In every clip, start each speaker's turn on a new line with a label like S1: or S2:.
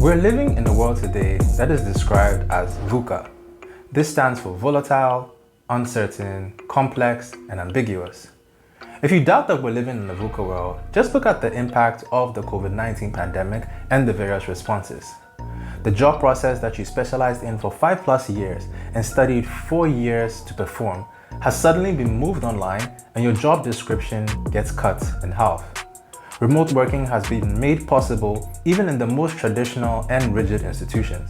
S1: We're living in a world today that is described as VUCA. This stands for volatile, uncertain, complex, and ambiguous. If you doubt that we're living in a VUCA world, just look at the impact of the COVID-19 pandemic and the various responses. The job process that you specialized in for 5+ years and studied 4 years to perform has suddenly been moved online, and your job description gets cut in half. Remote working has been made possible even in the most traditional and rigid institutions.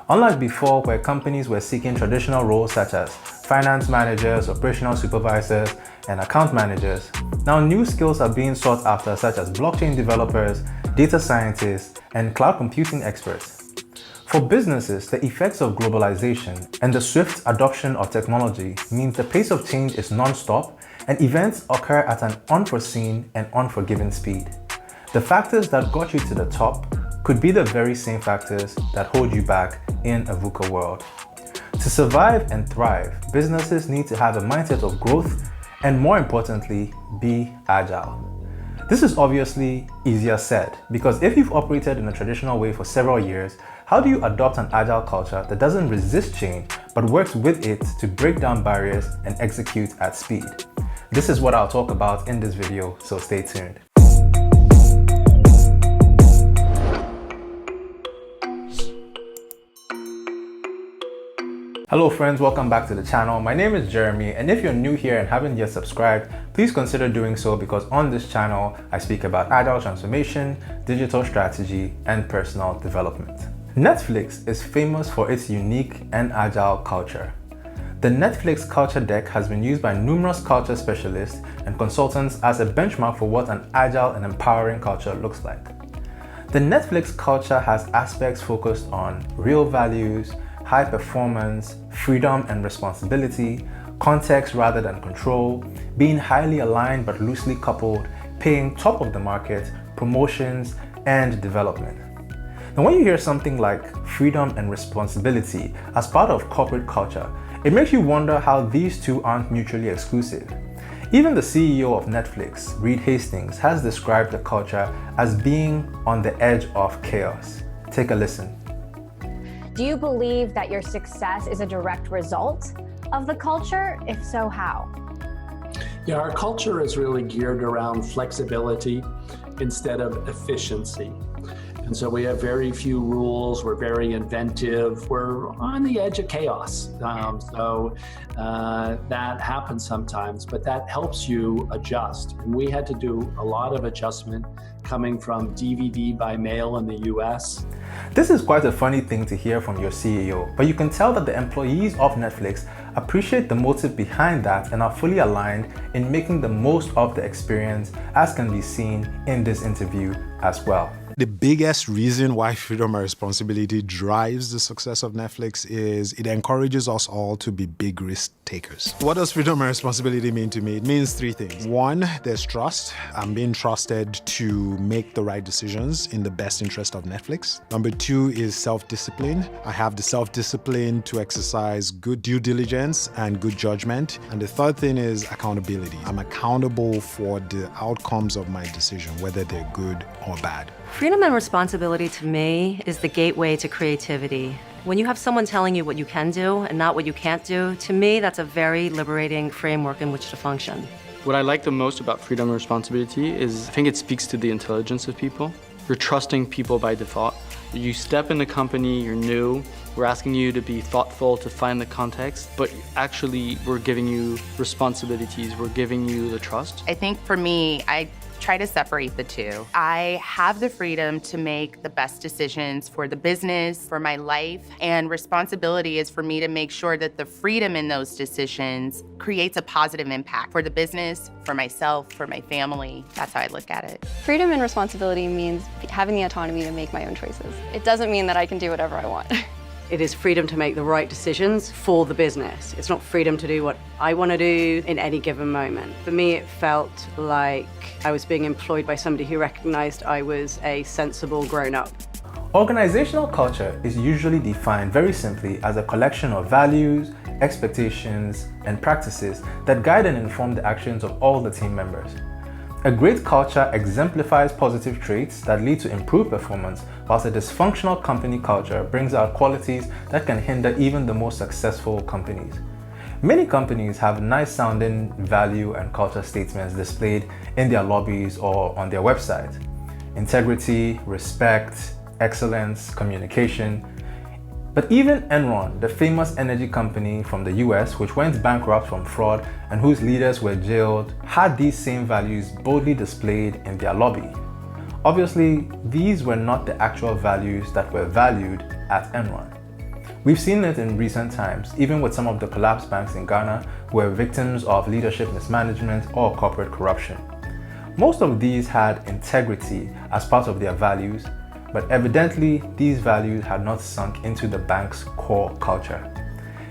S1: Unlike before, where companies were seeking traditional roles such as finance managers, operational supervisors, and account managers, now new skills are being sought after such as blockchain developers, data scientists, and cloud computing experts. For businesses, the effects of globalization and the swift adoption of technology means the pace of change is non-stop and events occur at an unforeseen and unforgiving speed. The factors that got you to the top could be the very same factors that hold you back in a VUCA world. To survive and thrive, businesses need to have a mindset of growth and, more importantly, be agile. This is obviously easier said, because if you've operated in a traditional way for several years, how do you adopt an agile culture that doesn't resist change but works with it to break down barriers and execute at speed? This is what I'll talk about in this video, so stay tuned. Hello friends, welcome back to the channel. My name is Jeremy, and if you're new here and haven't yet subscribed, please consider doing so, because on this channel, I speak about agile transformation, digital strategy, and personal development. Netflix is famous for its unique and agile culture. The Netflix culture deck has been used by numerous culture specialists and consultants as a benchmark for what an agile and empowering culture looks like. The Netflix culture has aspects focused on real values, high performance, freedom and responsibility, context rather than control, being highly aligned but loosely coupled, paying top of the market, promotions, and development. Now, when you hear something like freedom and responsibility as part of corporate culture, it makes you wonder how these two aren't mutually exclusive. Even the CEO of Netflix, Reed Hastings, has described the culture as being on the edge of chaos. Take a listen.
S2: Do you believe that your success is a direct result of the culture? If so, how?
S3: Yeah, our culture is really geared around flexibility instead of efficiency. And so we have very few rules, we're very inventive, we're on the edge of chaos. That happens sometimes, but that helps you adjust. And we had to do a lot of adjustment coming from DVD by mail in the US.
S1: This is quite a funny thing to hear from your CEO, but you can tell that the employees of Netflix appreciate the motive behind that and are fully aligned in making the most of the experience, as can be seen in this interview as well.
S4: The biggest reason why freedom and responsibility drives the success of Netflix is it encourages us all to be big risk takers. What does freedom and responsibility mean to me? It means 3 things. 1, there's trust. I'm being trusted to make the right decisions in the best interest of Netflix. Number 2 is self-discipline. I have the self-discipline to exercise good due diligence and good judgment. And the 3rd thing is accountability. I'm accountable for the outcomes of my decision, whether they're good or bad.
S5: Freedom and responsibility to me is the gateway to creativity. When you have someone telling you what you can do and not what you can't do, to me, that's a very liberating framework in which to function.
S6: What I like the most about freedom and responsibility is I think it speaks to the intelligence of people. You're trusting people by default. You step in the company, you're new, we're asking you to be thoughtful, to find the context, but actually we're giving you responsibilities, we're giving you the trust.
S7: I think for me, I try to separate the two. I have the freedom to make the best decisions for the business, for my life, and responsibility is for me to make sure that the freedom in those decisions creates a positive impact for the business, for myself, for my family. That's how I look at it.
S8: Freedom and responsibility means having the autonomy to make my own choices. It doesn't mean that I can do whatever I want.
S5: It is freedom to make the right decisions for the business. It's not freedom to do what I want to do in any given moment. For me, it felt like I was being employed by somebody who recognized I was a sensible grown-up.
S1: Organizational culture is usually defined very simply as a collection of values, expectations, and practices that guide and inform the actions of all the team members. A great culture exemplifies positive traits that lead to improved performance, whilst a dysfunctional company culture brings out qualities that can hinder even the most successful companies. Many companies have nice sounding value and culture statements displayed in their lobbies or on their website. Integrity, respect, excellence, communication. But even Enron, the famous energy company from the US, which went bankrupt from fraud and whose leaders were jailed, had these same values boldly displayed in their lobby. Obviously, these were not the actual values that were valued at Enron. We've seen it in recent times, even with some of the collapsed banks in Ghana who were victims of leadership mismanagement or corporate corruption. Most of these had integrity as part of their values, but evidently these values had not sunk into the bank's core culture.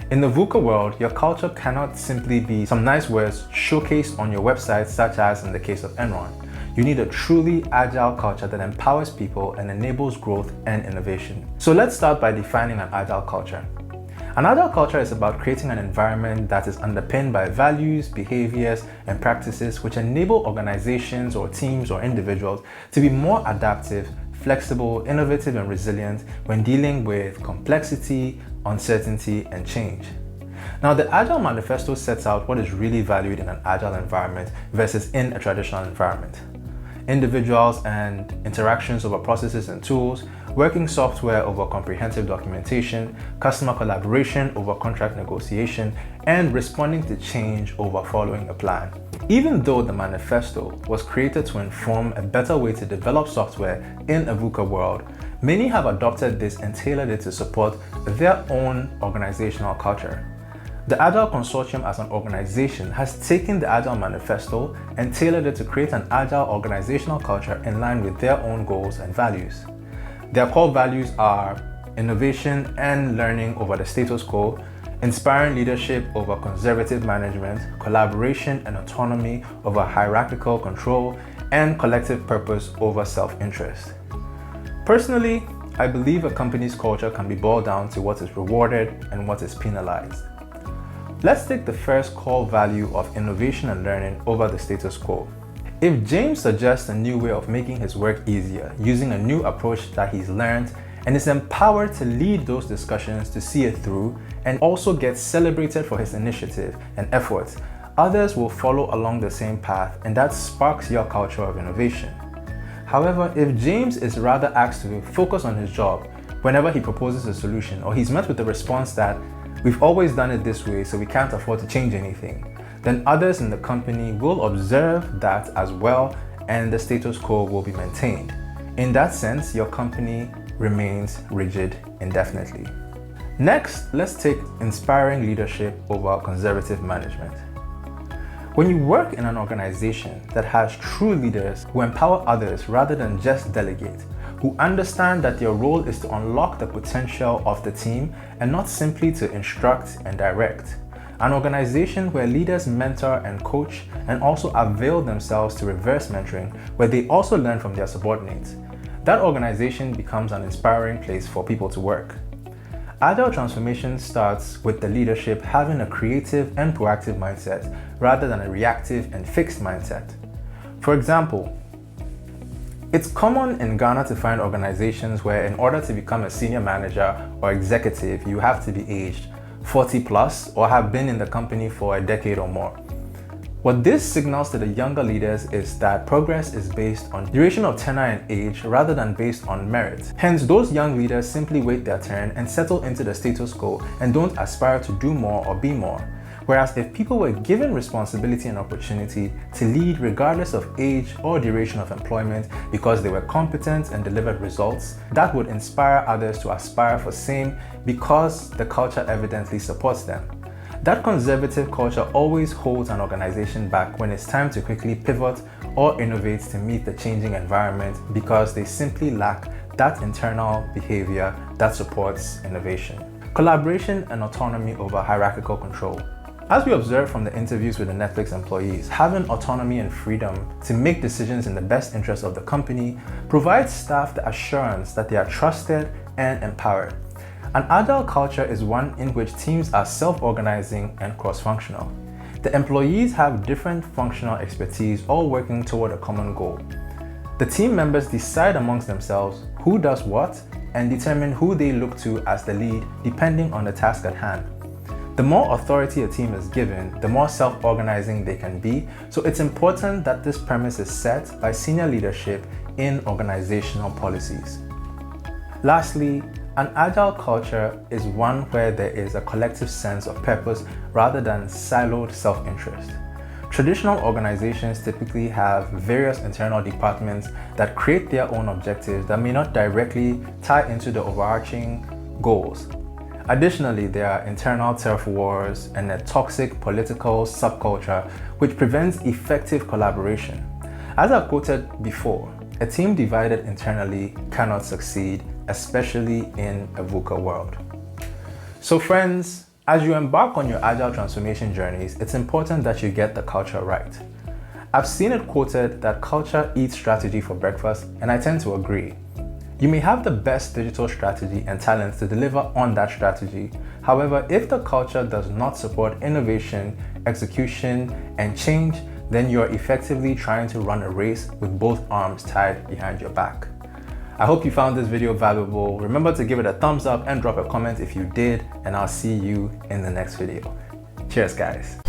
S1: In the VUCA world, your culture cannot simply be some nice words showcased on your website, such as in the case of Enron. You need a truly agile culture that empowers people and enables growth and innovation. So let's start by defining an agile culture. An agile culture is about creating an environment that is underpinned by values, behaviors, and practices which enable organizations or teams or individuals to be more adaptive, flexible, innovative, and resilient when dealing with complexity, uncertainty, and change. Now, the Agile Manifesto sets out what is really valued in an agile environment versus in a traditional environment. Individuals and interactions over processes and tools, working software over comprehensive documentation, customer collaboration over contract negotiation, and responding to change over following a plan. Even though the manifesto was created to inform a better way to develop software in a VUCA world, many have adopted this and tailored it to support their own organizational culture. The Agile Consortium as an organization has taken the Agile Manifesto and tailored it to create an agile organizational culture in line with their own goals and values. Their core values are innovation and learning over the status quo, inspiring leadership over conservative management, collaboration and autonomy over hierarchical control, and collective purpose over self-interest. Personally, I believe a company's culture can be boiled down to what is rewarded and what is penalized. Let's take the first core value of innovation and learning over the status quo. If James suggests a new way of making his work easier, using a new approach that he's learned, and is empowered to lead those discussions to see it through, and also gets celebrated for his initiative and efforts, others will follow along the same path, and that sparks your culture of innovation. However, if James is rather asked to focus on his job whenever he proposes a solution, or he's met with the response that we've always done it this way, so we can't afford to change anything, then others in the company will observe that as well, and the status quo will be maintained. In that sense, your company remains rigid indefinitely. Next, let's take inspiring leadership over conservative management. When you work in an organization that has true leaders who empower others rather than just delegate, who understand that their role is to unlock the potential of the team and not simply to instruct and direct, an organization where leaders mentor and coach and also avail themselves to reverse mentoring, where they also learn from their subordinates, that organization becomes an inspiring place for people to work. Agile transformation starts with the leadership having a creative and proactive mindset rather than a reactive and fixed mindset. For example, it's common in Ghana to find organizations where in order to become a senior manager or executive, you have to be aged 40 plus or have been in the company for a decade or more. What this signals to the younger leaders is that progress is based on duration of tenure and age rather than based on merit. Hence, those young leaders simply wait their turn and settle into the status quo and don't aspire to do more or be more. Whereas if people were given responsibility and opportunity to lead regardless of age or duration of employment because they were competent and delivered results, that would inspire others to aspire for same because the culture evidently supports them. That conservative culture always holds an organization back when it's time to quickly pivot or innovate to meet the changing environment because they simply lack that internal behavior that supports innovation. Collaboration and autonomy over hierarchical control. As we observed from the interviews with the Netflix employees, having autonomy and freedom to make decisions in the best interest of the company provides staff the assurance that they are trusted and empowered. An agile culture is one in which teams are self-organizing and cross-functional. The employees have different functional expertise, all working toward a common goal. The team members decide amongst themselves who does what and determine who they look to as the lead depending on the task at hand. The more authority a team is given, the more self-organizing they can be, so it's important that this premise is set by senior leadership in organizational policies. Lastly, an agile culture is one where there is a collective sense of purpose rather than siloed self-interest. Traditional organizations typically have various internal departments that create their own objectives that may not directly tie into the overarching goals. Additionally, there are internal turf wars and a toxic political subculture which prevents effective collaboration. As I've quoted before, a team divided internally cannot succeed, especially in a VUCA world. So friends, as you embark on your agile transformation journeys, it's important that you get the culture right. I've seen it quoted that culture eats strategy for breakfast, and I tend to agree. You may have the best digital strategy and talents to deliver on that strategy. However, if the culture does not support innovation, execution, and change, then you're effectively trying to run a race with both arms tied behind your back. I hope you found this video valuable. Remember to give it a thumbs up and drop a comment if you did, and I'll see you in the next video. Cheers, guys.